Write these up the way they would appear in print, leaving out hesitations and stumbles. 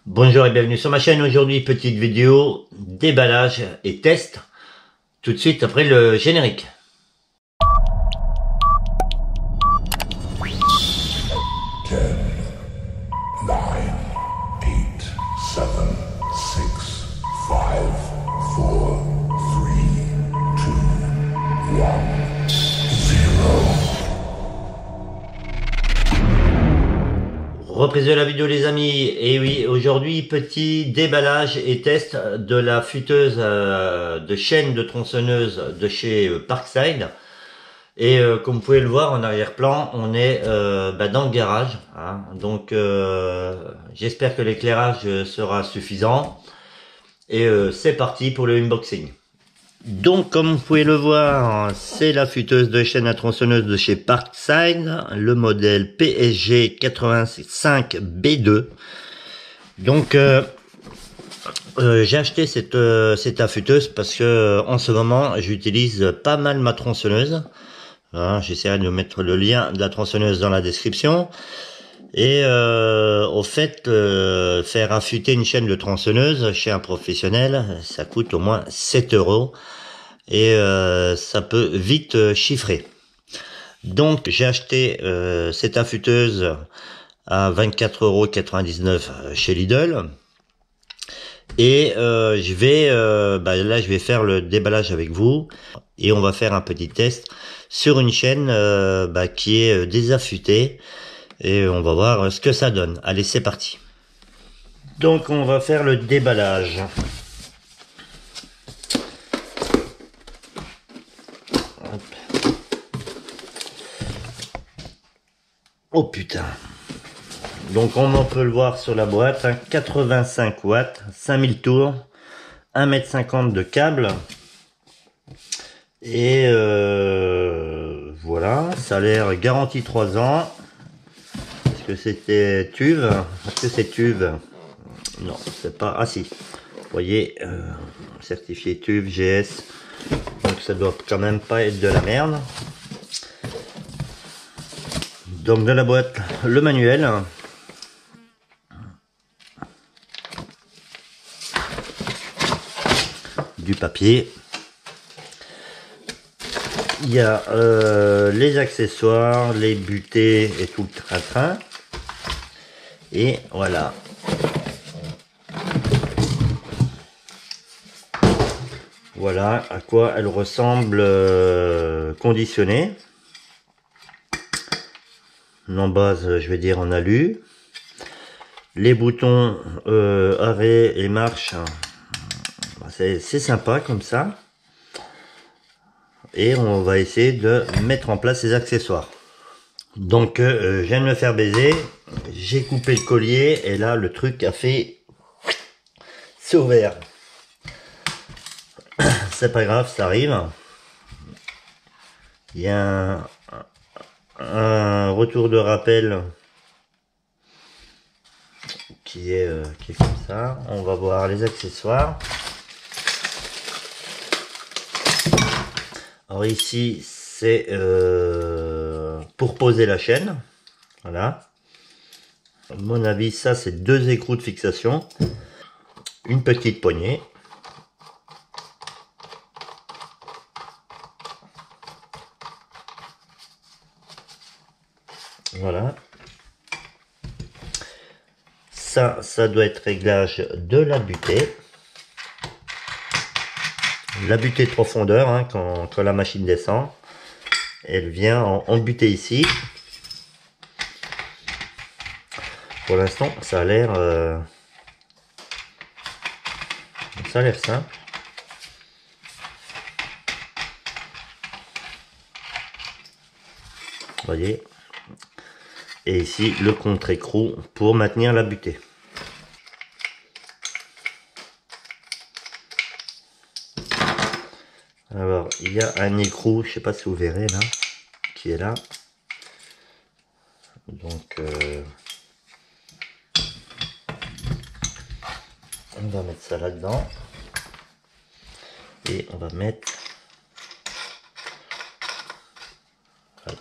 Bonjour et bienvenue sur ma chaîne. Aujourd'hui, petite vidéo déballage et test. Tout de suite après le générique. Reprise de la vidéo les amis, et oui, aujourd'hui petit déballage et test de la futeuse de chaîne de tronçonneuse de chez Parkside. Et comme vous pouvez le voir en arrière-plan, on est dans le garage, hein. Donc j'espère que l'éclairage sera suffisant. Et c'est parti pour le unboxing. Donc comme vous pouvez le voir, c'est la futeuse de chaîne à tronçonneuse de chez Parkside, le modèle PSG 85B2. Donc j'ai acheté cette affûteuse parce que en ce moment j'utilise pas mal ma tronçonneuse. Hein, j'essaierai de mettre le lien de la tronçonneuse dans la description. Et au fait, faire affûter une chaîne de tronçonneuse chez un professionnel, ça coûte au moins 7 € et ça peut vite chiffrer. Donc j'ai acheté cette affûteuse à 24,99 € chez Lidl. Et je vais là je vais faire le déballage avec vous et on va faire un petit test sur une chaîne qui est désaffûtée. Et on va voir ce que ça donne. Allez, c'est parti. Donc on va faire le déballage. Hop. Oh putain. Donc on peut le voir sur la boîte, hein, 85 watts, 5000 tours, 1,50 m de câble. Et voilà, ça a l'air garanti 3 ans. Est-ce que c'était TÜV? Est-ce que c'est TÜV? Non, c'est pas. Ah si. Vous voyez, certifié TÜV GS. Donc ça doit quand même pas être de la merde. Donc dans la boîte, le manuel. Du papier. Il y a les accessoires, les butées et tout le train-train. Et voilà. Voilà à quoi elle ressemble conditionnée. En base, je vais dire en alu. Les boutons arrêt et marche, c'est sympa comme ça. Et on va essayer de mettre en place les accessoires. Donc je viens de me faire baiser, j'ai coupé le collier et là le truc a fait, c'est ouvert. C'est pas grave, ça arrive. Il y a un retour de rappel qui est comme ça. On va voir les accessoires. Alors ici c'est pour poser la chaîne, voilà. À mon avis ça c'est 2 écrous de fixation, une petite poignée. Voilà. Ça doit être réglage de la butée. La butée de profondeur, hein, quand la machine descend. Elle vient en butée ici. Pour l'instant, ça a l'air simple. Vous voyez. Et ici le contre-écrou pour maintenir la butée. Alors il y a un écrou, je sais pas si vous verrez là, qui est là. Donc on va mettre ça là-dedans. Et on va mettre, voilà.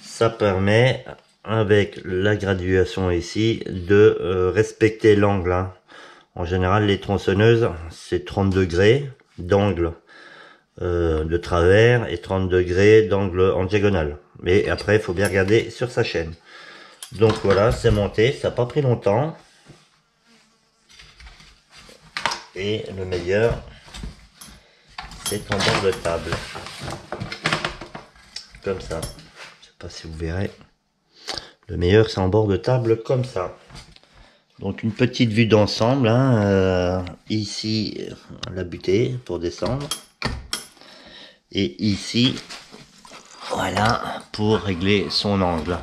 Ça permet avec la graduation ici de respecter l'angle, hein. En général, les tronçonneuses, c'est 30 degrés d'angle de travers et 30 degrés d'angle en diagonale. Mais après, il faut bien regarder sur sa chaîne. Donc voilà, c'est monté, ça n'a pas pris longtemps. Et le meilleur, c'est en bord de table. Comme ça. Je sais pas si vous verrez. Le meilleur, c'est en bord de table comme ça. Donc une petite vue d'ensemble, hein, ici la butée pour descendre, et ici, voilà, pour régler son angle.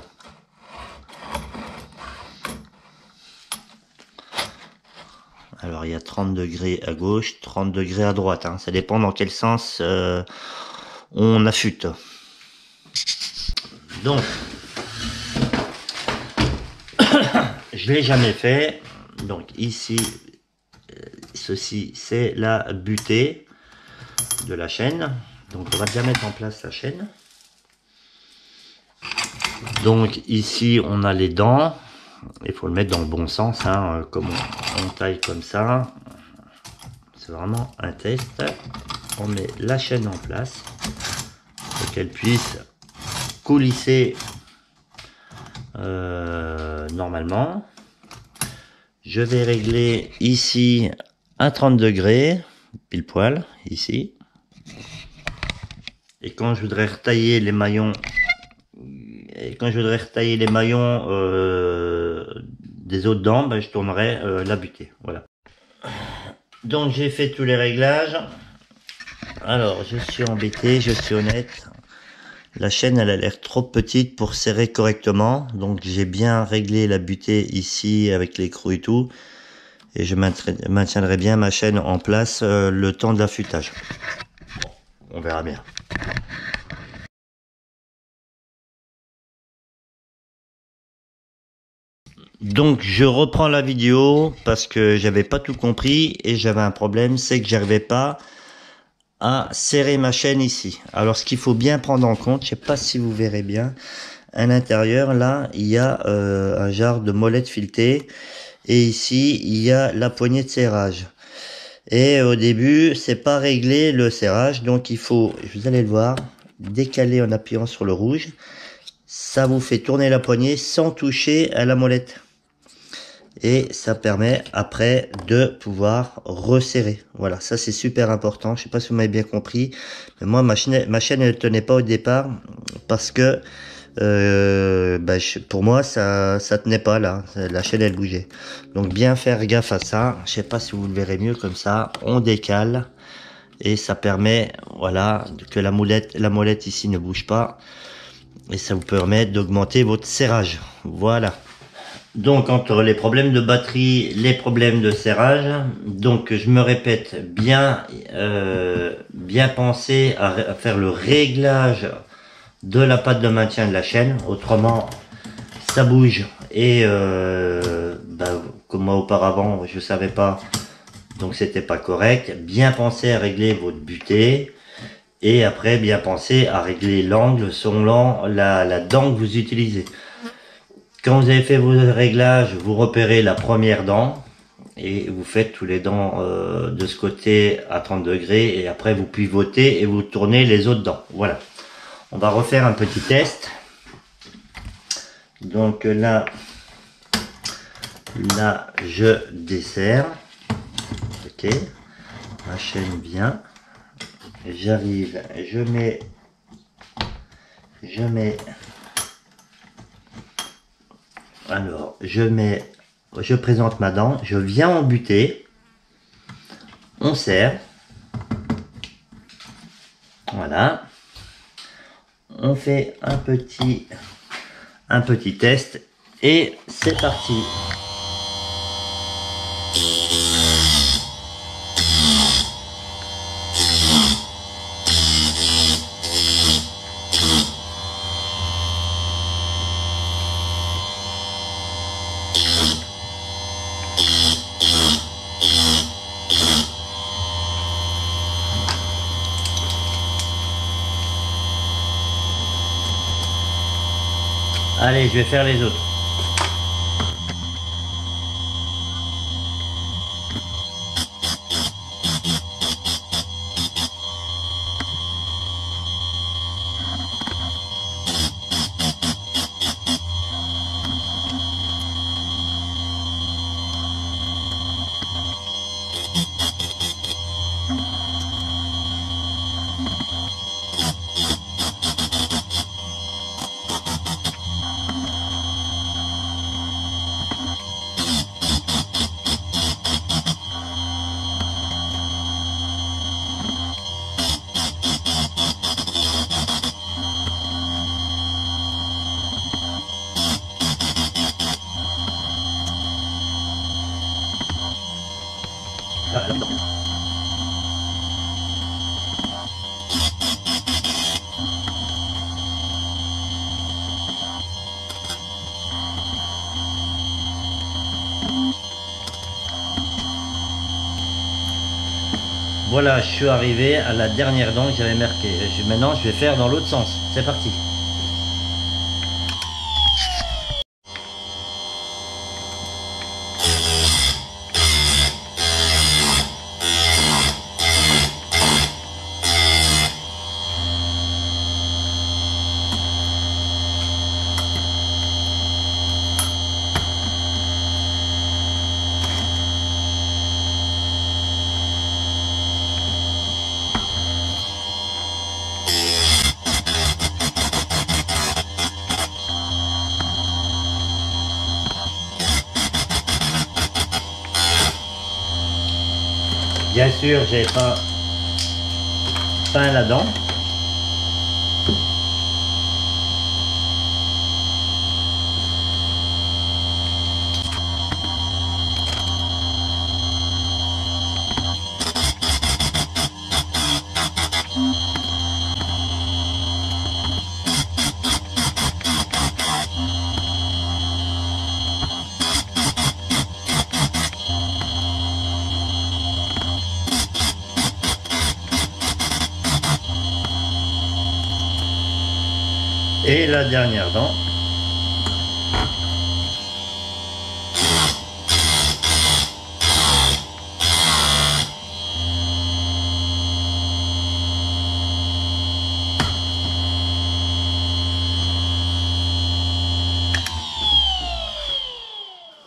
Alors il y a 30 degrés à gauche, 30 degrés à droite, hein, ça dépend dans quel sens on affûte. Donc, je l'ai jamais fait. Donc ici, ceci c'est la butée de la chaîne. Donc on va bien mettre en place la chaîne. Donc ici on a les dents. Il faut le mettre dans le bon sens, hein, comme on taille comme ça. C'est vraiment un test. On met la chaîne en place pour qu'elle puisse coulisser normalement. Je vais régler ici à 30 degrés, pile poil, ici. Et quand je voudrais retailler les maillons, des autres dents, ben, je tournerai la butée. Voilà. Donc j'ai fait tous les réglages. Alors je suis embêté, je suis honnête. La chaîne elle a l'air trop petite pour serrer correctement. Donc j'ai bien réglé la butée ici avec l'écrou et tout. Et je maintiendrai bien ma chaîne en place le temps de l'affûtage. Bon, on verra bien. Donc je reprends la vidéo parce que j'avais pas tout compris et j'avais un problème, c'est que j'arrivais pas à serrer ma chaîne ici. Alors ce qu'il faut bien prendre en compte, je sais pas si vous verrez bien, à l'intérieur là il y a un genre de molette filetée et ici il y a la poignée de serrage. Et au début c'est pas réglé le serrage, donc il faut, vous allez le voir, décaler en appuyant sur le rouge. Ça vous fait tourner la poignée sans toucher à la molette. Et ça permet après de pouvoir resserrer. Voilà, ça c'est super important. Je sais pas si vous m'avez bien compris, mais moi ma chaîne ne tenait pas au départ parce que pour moi ça tenait pas là. La chaîne elle bougeait. Donc bien faire gaffe à ça. Je sais pas si vous le verrez mieux comme ça. On décale et ça permet, voilà, que la molette ici ne bouge pas et ça vous permet d'augmenter votre serrage. Voilà. Donc entre les problèmes de batterie, les problèmes de serrage, donc je me répète, bien penser à faire le réglage de la patte de maintien de la chaîne, autrement ça bouge et comme moi auparavant je savais pas, donc c'était pas correct. Bien penser à régler votre butée et après bien penser à régler l'angle selon la dent que vous utilisez. Quand vous avez fait vos réglages, vous repérez la première dent et vous faites tous les dents de ce côté à 30 degrés et après vous pivotez et vous tournez les autres dents. Voilà. On va refaire un petit test. Donc là je desserre. Ok. Ma chaîne bien. J'arrive, je mets. Alors, je présente ma dent, je viens en butée, on serre, voilà, on fait un petit test et c'est parti. Allez, je vais faire les autres. Voilà, je suis arrivé à la dernière dent que j'avais marquée. Maintenant, je vais faire dans l'autre sens. C'est parti. Bien sûr, j'ai pas peint la dent. Et la dernière dent.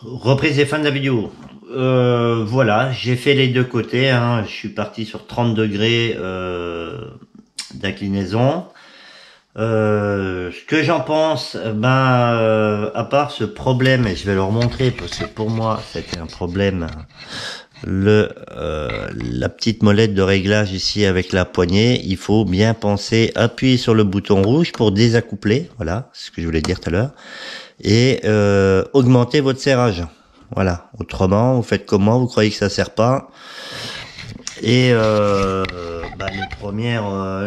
Reprise et fin de la vidéo. Voilà, j'ai fait les deux côtés, hein. Je suis parti sur 30 degrés d'inclinaison. Ce que j'en pense, à part ce problème, et je vais leur montrer parce que pour moi c'était un problème, la petite molette de réglage ici avec la poignée, il faut bien penser, appuyer sur le bouton rouge pour désaccoupler, voilà, c'est ce que je voulais dire tout à l'heure, et augmenter votre serrage, voilà. Autrement, vous faites comment, vous croyez que ça sert pas, et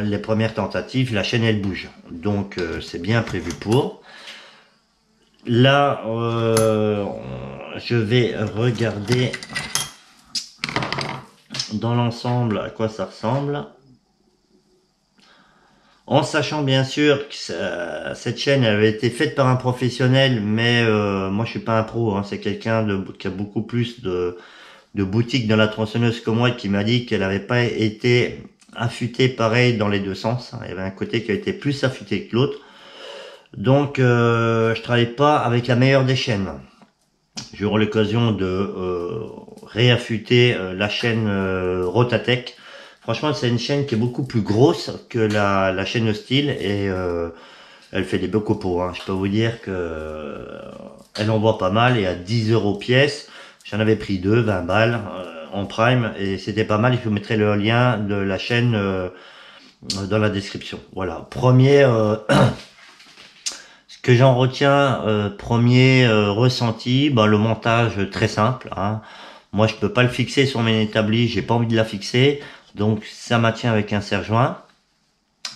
les premières tentatives, la chaîne elle bouge, donc c'est bien prévu pour. Là, je vais regarder dans l'ensemble à quoi ça ressemble, en sachant bien sûr que cette chaîne elle avait été faite par un professionnel, mais moi je suis pas un pro, hein, c'est quelqu'un qui a beaucoup plus de boutiques dans la tronçonneuse que moi, qui m'a dit qu'elle n'avait pas été affûtée pareil dans les deux sens. Il y avait un côté qui a été plus affûté que l'autre. Donc je travaille pas avec la meilleure des chaînes. J'aurai l'occasion de réaffûter la chaîne Rotatech. Franchement, c'est une chaîne qui est beaucoup plus grosse que la chaîne Steel, et elle fait des beaux copeaux, hein. Je peux vous dire que elle envoie pas mal, et à 10 € pièce. J'en avais pris 20 balles en prime, et c'était pas mal. Je vous mettrai le lien de la chaîne dans la description. Voilà, premier, ce que j'en retiens, premier ressenti, le montage très simple, hein. Moi je peux pas le fixer sur mes établis, j'ai pas envie de la fixer, donc ça maintient avec un serre-joint,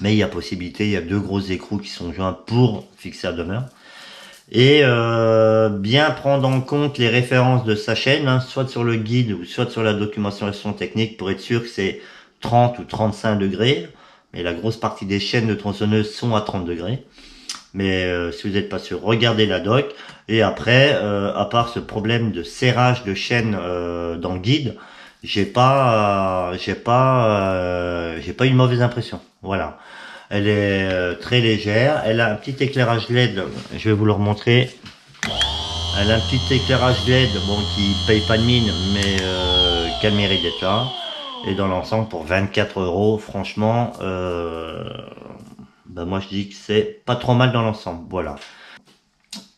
mais il y a possibilité, il y a deux gros écrous qui sont joints pour fixer à demeure. Et bien prendre en compte les références de sa chaîne, hein, soit sur le guide ou soit sur la documentation technique, pour être sûr que c'est 30 ou 35 degrés, mais la grosse partie des chaînes de tronçonneuses sont à 30 degrés. Mais si vous n'êtes pas sûr, regardez la doc. Et après, à part ce problème de serrage de chaîne dans le guide, j'ai pas une mauvaise impression. Voilà. Elle est très légère. Elle a un petit éclairage LED. Je vais vous le remontrer. Elle a un petit éclairage LED, bon, qui paye pas de mine, mais qui a le mérite d'être là. Et dans l'ensemble, pour 24 €, franchement, bah moi je dis que c'est pas trop mal dans l'ensemble. Voilà.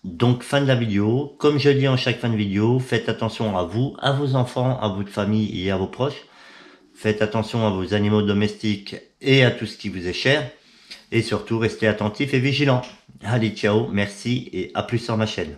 Donc fin de la vidéo. Comme je dis en chaque fin de vidéo, faites attention à vous, à vos enfants, à votre famille et à vos proches. Faites attention à vos animaux domestiques et à tout ce qui vous est cher. Et surtout, restez attentifs et vigilants. Allez, ciao, merci et à plus sur ma chaîne.